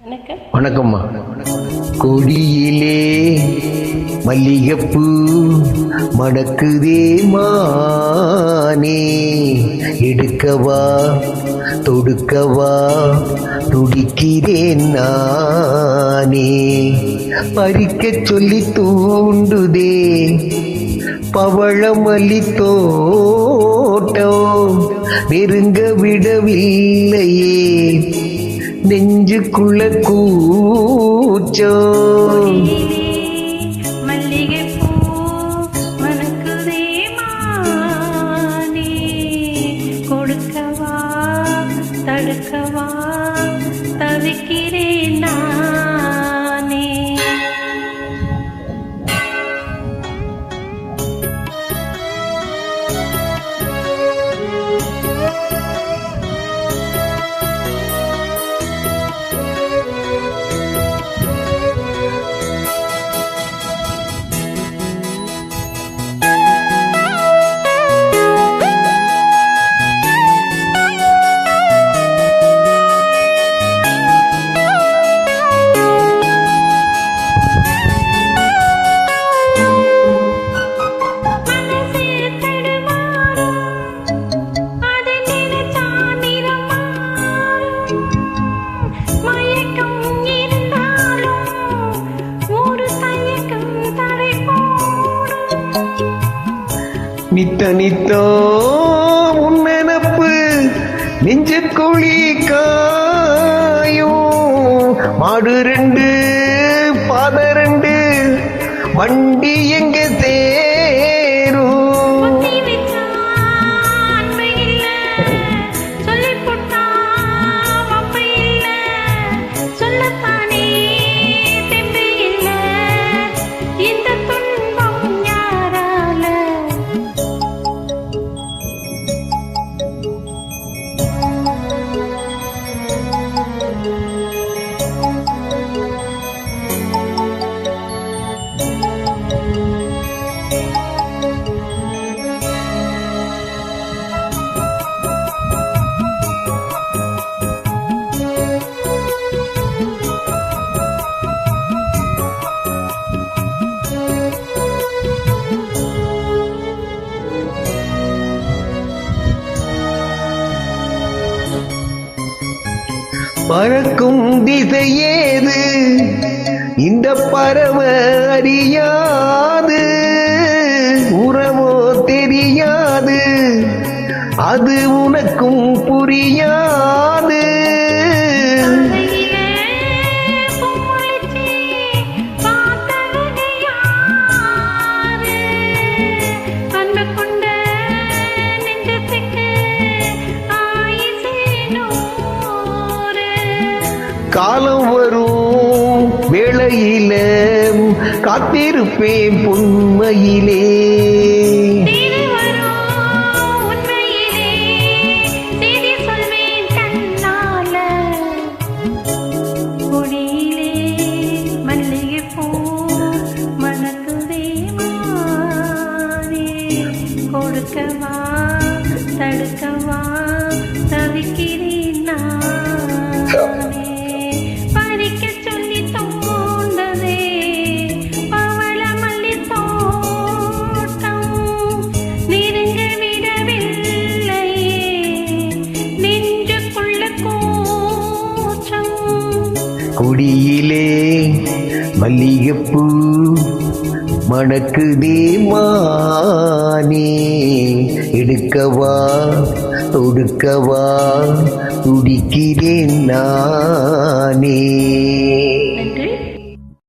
வணக்கம்மா. கொடியிலே மல்லிகைப்பூ மணக்குதே மானே, எடுக்கவா தொடுக்கவா துடிக்கிறேன் நானே, பறிக்க சொல்லி தூண்டுதே பவழமல்லி தோட்டம், நெருங்க விடவில்லையே நெஞ்சுக்குள்ள கூச்சம். மல்லிகைப்பூ மணக்குதே மானே, கொடுக்கவா தடுக்கவா தவிக்கிறேன் நானே. நித்த நித்தோ முன்னெனப்பு நெஞ்சுக்குழி காயும், மாடு ரெண்டு பாத ரெண்டு வண்டி எங்க தேரும். பறக்கும் திசையேது இந்த பறவை அறியாது, உறவோ தெரியாது அது உனக்கும் புரியாது. காலம் வரும் வேளையில காத்திருப்பேன் பொன்மையிலே, கொடுக்கவா தடுக்கவா தவிக்கிறேன் நானே, பறிக்க சொல்லி தோண்டதே பவளமல்லி தோட்டம், நெருங்க விடவில்லையே நெஞ்சுக்குள்ள கூச்சம். கொடியிலே மல்லிகைப்பூ மணக்குதே மானே, எடுக்கவா தொடுக்கவா துடிக்கிறேன் நானே.